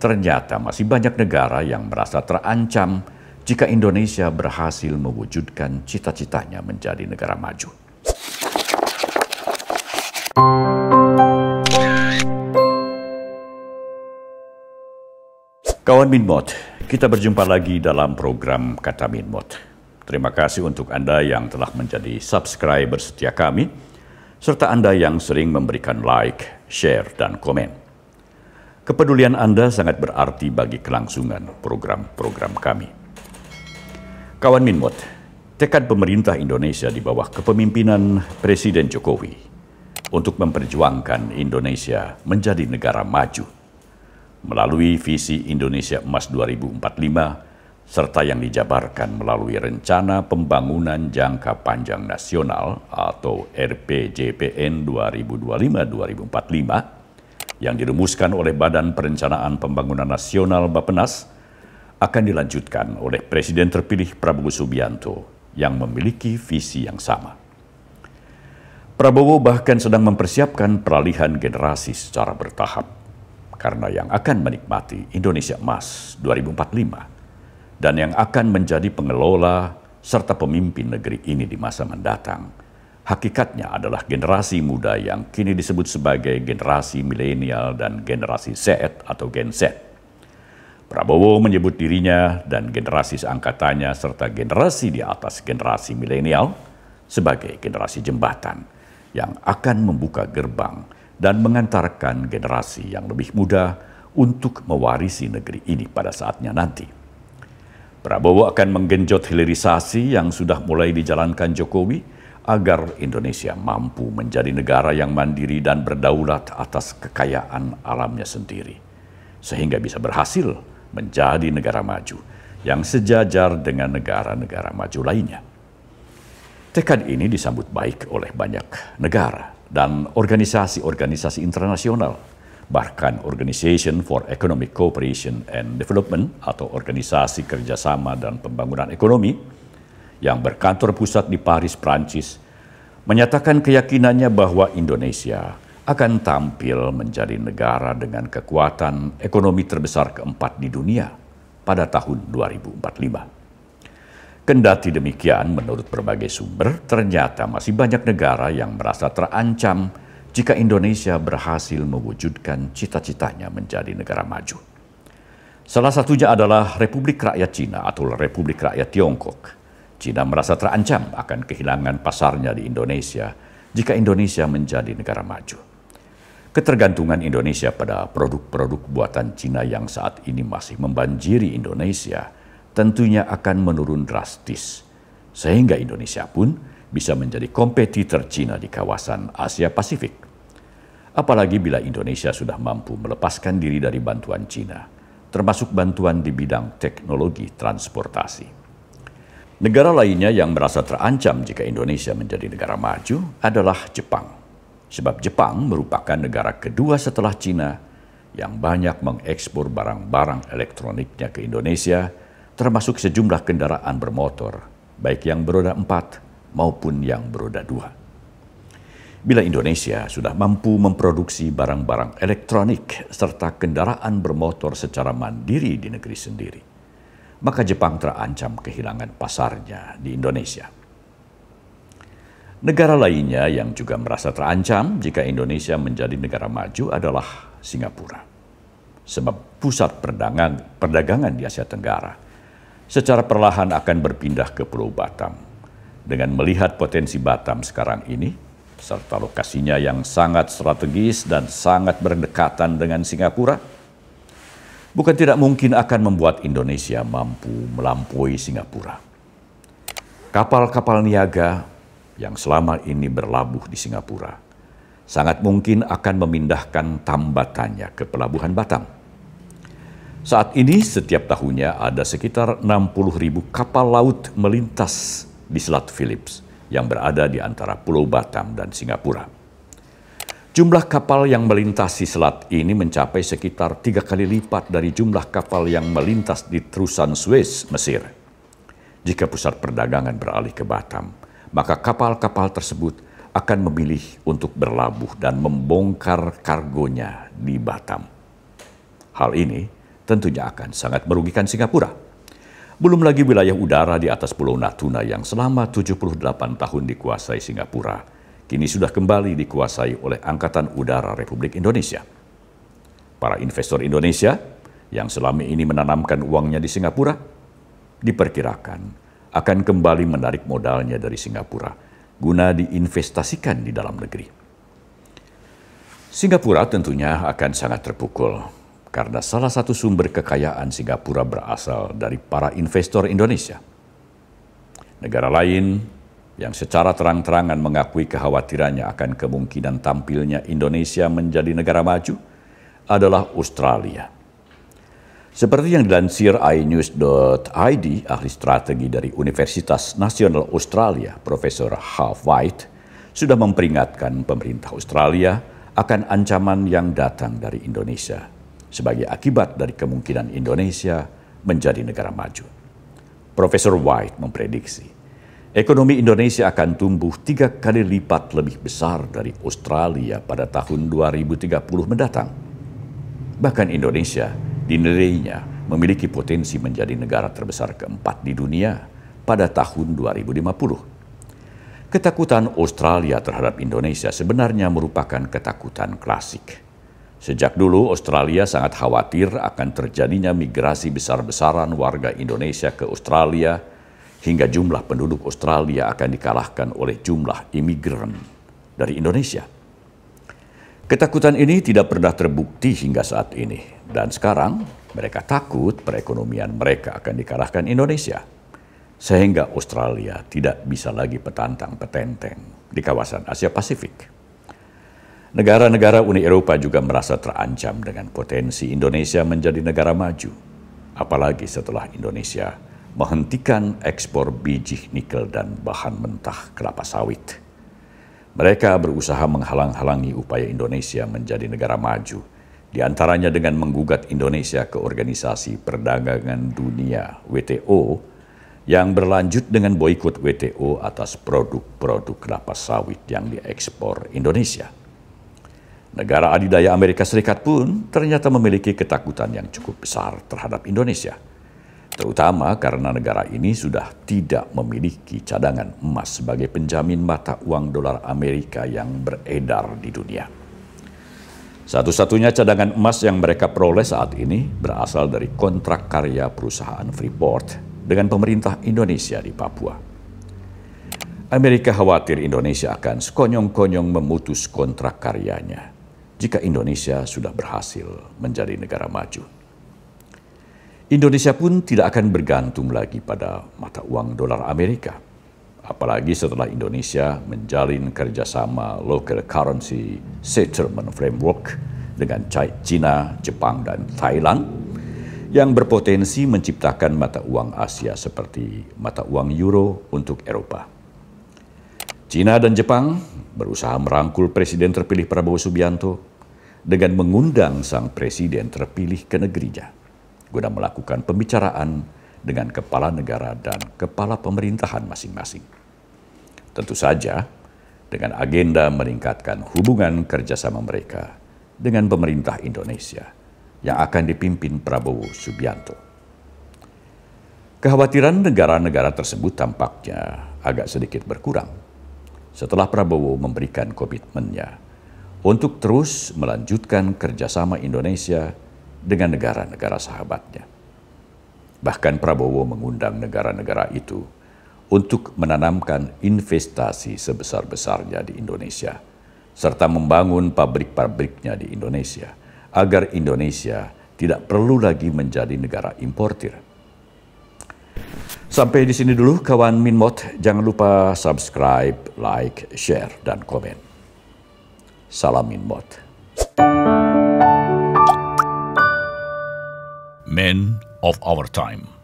ternyata masih banyak negara yang merasa terancam jika Indonesia berhasil mewujudkan cita-citanya menjadi negara maju. Kawan Minmot, kita berjumpa lagi dalam program Kata Minmot. Terima kasih untuk Anda yang telah menjadi subscriber setia kami, serta Anda yang sering memberikan like, share, dan komen. Kepedulian Anda sangat berarti bagi kelangsungan program-program kami. Kawan Minmot, tekad pemerintah Indonesia di bawah kepemimpinan Presiden Jokowi untuk memperjuangkan Indonesia menjadi negara maju melalui visi Indonesia Emas 2045 serta yang dijabarkan melalui Rencana Pembangunan Jangka Panjang Nasional atau RPJPN 2025-2045 yang dirumuskan oleh Badan Perencanaan Pembangunan Nasional Bappenas akan dilanjutkan oleh Presiden terpilih Prabowo Subianto yang memiliki visi yang sama. Prabowo bahkan sedang mempersiapkan peralihan generasi secara bertahap karena yang akan menikmati Indonesia Emas 2045 dan yang akan menjadi pengelola serta pemimpin negeri ini di masa mendatang hakikatnya adalah generasi muda yang kini disebut sebagai generasi milenial dan generasi Z atau Gen Z. Prabowo menyebut dirinya dan generasi seangkatannya serta generasi di atas generasi milenial sebagai generasi jembatan yang akan membuka gerbang dan mengantarkan generasi yang lebih muda untuk mewarisi negeri ini pada saatnya nanti. Prabowo akan menggenjot hilirisasi yang sudah mulai dijalankan Jokowi agar Indonesia mampu menjadi negara yang mandiri dan berdaulat atas kekayaan alamnya sendiri, sehingga bisa berhasil menjadi negara maju yang sejajar dengan negara-negara maju lainnya. Tekad ini disambut baik oleh banyak negara dan organisasi-organisasi internasional, bahkan Organization for Economic Cooperation and Development atau Organisasi Kerjasama dan Pembangunan Ekonomi yang berkantor pusat di Paris, Prancis, menyatakan keyakinannya bahwa Indonesia akan tampil menjadi negara dengan kekuatan ekonomi terbesar keempat di dunia pada tahun 2045. Kendati demikian, menurut berbagai sumber, ternyata masih banyak negara yang merasa terancam jika Indonesia berhasil mewujudkan cita-citanya menjadi negara maju. Salah satunya adalah Republik Rakyat Cina atau Republik Rakyat Tiongkok. Cina merasa terancam akan kehilangan pasarnya di Indonesia jika Indonesia menjadi negara maju. Ketergantungan Indonesia pada produk-produk buatan Cina yang saat ini masih membanjiri Indonesia tentunya akan menurun drastis, sehingga Indonesia pun bisa menjadi kompetitor Cina di kawasan Asia Pasifik. Apalagi bila Indonesia sudah mampu melepaskan diri dari bantuan Cina, termasuk bantuan di bidang teknologi transportasi. Negara lainnya yang merasa terancam jika Indonesia menjadi negara maju adalah Jepang. Sebab Jepang merupakan negara kedua setelah Cina yang banyak mengekspor barang-barang elektroniknya ke Indonesia, termasuk sejumlah kendaraan bermotor, baik yang beroda 4 maupun yang beroda 2. Bila Indonesia sudah mampu memproduksi barang-barang elektronik serta kendaraan bermotor secara mandiri di negeri sendiri, maka Jepang terancam kehilangan pasarnya di Indonesia. Negara lainnya yang juga merasa terancam jika Indonesia menjadi negara maju adalah Singapura. Sebab pusat perdagangan di Asia Tenggara secara perlahan akan berpindah ke Pulau Batam. Dengan melihat potensi Batam sekarang ini, serta lokasinya yang sangat strategis dan sangat berdekatan dengan Singapura, bukan tidak mungkin akan membuat Indonesia mampu melampaui Singapura. Kapal-kapal niaga yang selama ini berlabuh di Singapura sangat mungkin akan memindahkan tambatannya ke Pelabuhan Batam. Saat ini setiap tahunnya ada sekitar 60.000 kapal laut melintas di Selat Phillips yang berada di antara Pulau Batam dan Singapura. Jumlah kapal yang melintasi selat ini mencapai sekitar 3 kali lipat dari jumlah kapal yang melintas di terusan Suez, Mesir. Jika pusat perdagangan beralih ke Batam, maka kapal-kapal tersebut akan memilih untuk berlabuh dan membongkar kargonya di Batam. Hal ini tentunya akan sangat merugikan Singapura. Belum lagi wilayah udara di atas Pulau Natuna yang selama 78 tahun dikuasai Singapura, kini sudah kembali dikuasai oleh Angkatan Udara Republik Indonesia. Para investor Indonesia yang selama ini menanamkan uangnya di Singapura, diperkirakan akan kembali menarik modalnya dari Singapura guna diinvestasikan di dalam negeri. Singapura tentunya akan sangat terpukul karena salah satu sumber kekayaan Singapura berasal dari para investor Indonesia. Negara lain yang secara terang-terangan mengakui kekhawatirannya akan kemungkinan tampilnya Indonesia menjadi negara maju adalah Australia. Seperti yang dilansir iNews.id, ahli strategi dari Universitas Nasional Australia, Profesor Hal White, sudah memperingatkan pemerintah Australia akan ancaman yang datang dari Indonesia sebagai akibat dari kemungkinan Indonesia menjadi negara maju. Profesor White memprediksi ekonomi Indonesia akan tumbuh 3 kali lipat lebih besar dari Australia pada tahun 2030 mendatang. Bahkan Indonesia dinilainya memiliki potensi menjadi negara terbesar keempat di dunia pada tahun 2050. Ketakutan Australia terhadap Indonesia sebenarnya merupakan ketakutan klasik. Sejak dulu Australia sangat khawatir akan terjadinya migrasi besar-besaran warga Indonesia ke Australia hingga jumlah penduduk Australia akan dikalahkan oleh jumlah imigran dari Indonesia. Ketakutan ini tidak pernah terbukti hingga saat ini, dan sekarang mereka takut perekonomian mereka akan dikalahkan Indonesia, sehingga Australia tidak bisa lagi petantang-petenteng di kawasan Asia Pasifik. Negara-negara Uni Eropa juga merasa terancam dengan potensi Indonesia menjadi negara maju, apalagi setelah Indonesia menghentikan ekspor biji nikel dan bahan mentah kelapa sawit. Mereka berusaha menghalang-halangi upaya Indonesia menjadi negara maju, di antaranya dengan menggugat Indonesia ke Organisasi Perdagangan Dunia (WTO) yang berlanjut dengan boikot WTO atas produk-produk kelapa sawit yang diekspor Indonesia. Negara adidaya Amerika Serikat pun ternyata memiliki ketakutan yang cukup besar terhadap Indonesia, terutama karena negara ini sudah tidak memiliki cadangan emas sebagai penjamin mata uang dolar Amerika yang beredar di dunia. Satu-satunya cadangan emas yang mereka peroleh saat ini berasal dari kontrak karya perusahaan Freeport dengan pemerintah Indonesia di Papua. Amerika khawatir Indonesia akan sekonyong-konyong memutus kontrak karyanya jika Indonesia sudah berhasil menjadi negara maju. Indonesia pun tidak akan bergantung lagi pada mata uang dolar Amerika, apalagi setelah Indonesia menjalin kerjasama Local Currency Settlement Framework dengan China, Jepang, dan Thailand yang berpotensi menciptakan mata uang Asia seperti mata uang euro untuk Eropa. China dan Jepang berusaha merangkul Presiden terpilih Prabowo Subianto dengan mengundang sang Presiden terpilih ke negerinya guna melakukan pembicaraan dengan kepala negara dan kepala pemerintahan masing-masing. Tentu saja dengan agenda meningkatkan hubungan kerjasama mereka dengan pemerintah Indonesia yang akan dipimpin Prabowo Subianto. Kekhawatiran negara-negara tersebut tampaknya agak sedikit berkurang setelah Prabowo memberikan komitmennya untuk terus melanjutkan kerjasama Indonesia dengan negara-negara sahabatnya. Bahkan Prabowo mengundang negara-negara itu untuk menanamkan investasi sebesar-besarnya di Indonesia, serta membangun pabrik-pabriknya di Indonesia, agar Indonesia tidak perlu lagi menjadi negara importir. Sampai di sini dulu kawan Minmot, jangan lupa subscribe, like, share, dan komen. Salam Minmot. Men of our time.